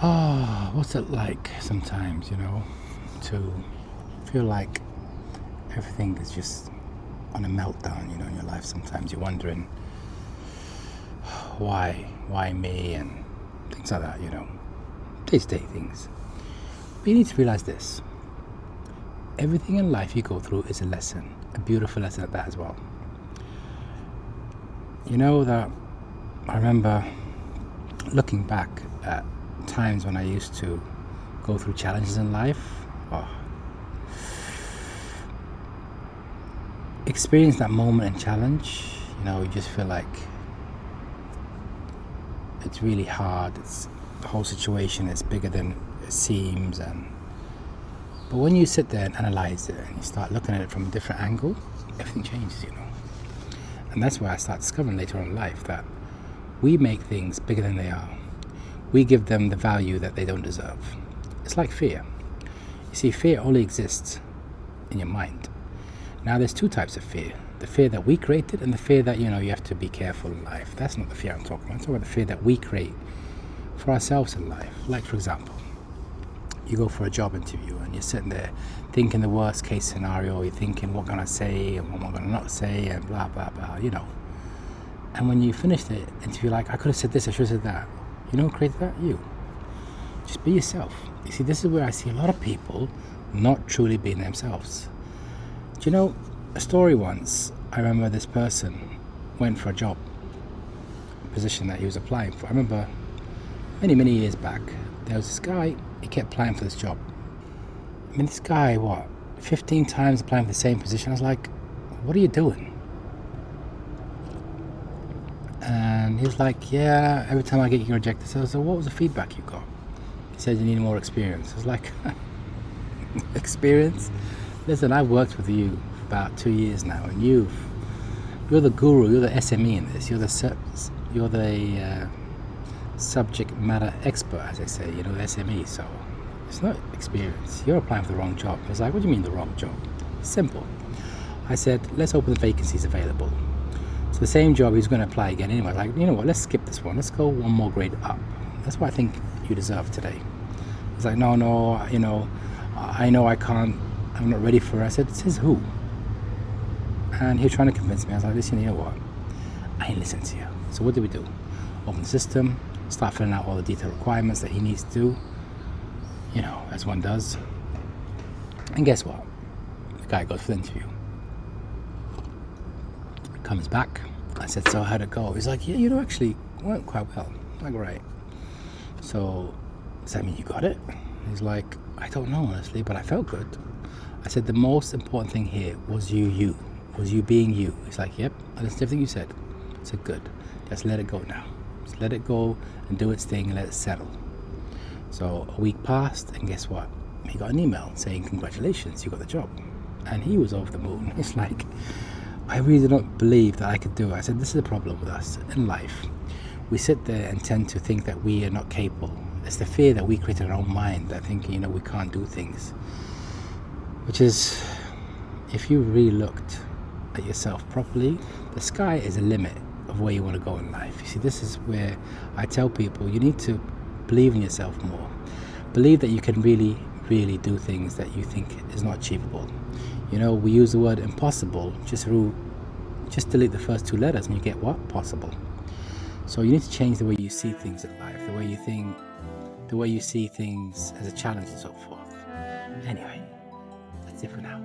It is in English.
Oh, what's it like sometimes, to feel like everything is just on a meltdown, in your life. Sometimes you're wondering why me and things like that, day-to-day things. But you need to realize this. Everything in life you go through is a lesson, a beautiful lesson at that as well. You know that I remember looking back at times when I used to go through challenges in life. Oh, experience that moment and challenge, you just feel like it's really hard. It's the whole situation is bigger than it seems, but when you sit there and analyze it and you start looking at it from a different angle, everything changes, And that's where I start discovering later on in life that we make things bigger than they are. We give them the value that they don't deserve. It's like fear. You see, fear only exists in your mind. Now, there's two types of fear. The fear that we created and the fear that, you have to be careful in life. That's not the fear I'm talking about. I'm talking about the fear that we create for ourselves in life. Like, for example, you go for a job interview and you're sitting there thinking the worst case scenario. You're thinking, what can I say and what am I going to not say and blah, blah, blah, And when you finish the interview, like, I could have said this, I should have said that. You know who created that? You. Just be yourself. You see, this is where I see a lot of people not truly being themselves. Do you know, a story once, I remember this person went for a job, a position that he was applying for. I remember many, many years back, there was this guy, he kept applying for this job. I mean, this guy, 15 times applying for the same position. I was like, what are you doing? And he was like, yeah, every time I get you rejected. So I said, what was the feedback you got? He said, you need more experience. I was like, experience? Listen, I've worked with you for about 2 years now, and you're the guru, you're the SME in this. You're the subject matter expert, as they say, the SME. So it's not experience. You're applying for the wrong job. It's like, what do you mean the wrong job? Simple. I said, let's open the vacancies available. So the same job, he's going to apply again anyway. Like, you know what, let's skip this one. Let's go one more grade up. That's what I think you deserve today. He's like, no, I know I can't, I'm not ready for it. I said, says who? And he was trying to convince me. I was like, listen, you know what? I ain't listening to you. So what do we do? Open the system, start filling out all the detailed requirements that he needs to do, as one does. And guess what? The guy goes for the interview. Comes back. I said, so how'd it go? He's like, yeah, actually went quite well. I'm like, right. So does that mean you got it? He's like, I don't know, honestly, but I felt good. I said, the most important thing here was you. Was you being you? He's like, yep, that's everything you said. I said, good. Just let it go now. Just let it go and do its thing and let it settle. So a week passed, and guess what? He got an email saying, congratulations, you got the job. And he was over the moon. It's like, I really do not believe that I could do it. I said, this is the problem with us in life. We sit there and tend to think that we are not capable. It's the fear that we create in our own mind that thinking, we can't do things. Which is, if you really looked at yourself properly, the sky is a limit of where you want to go in life. You see, this is where I tell people you need to believe in yourself more. Believe that you can really, really do things that you think is not achievable. We use the word impossible, just delete the first two letters and you get what? Possible. So you need to change the way you see things in life, the way you see things as a challenge and so forth. Anyway, that's it for now.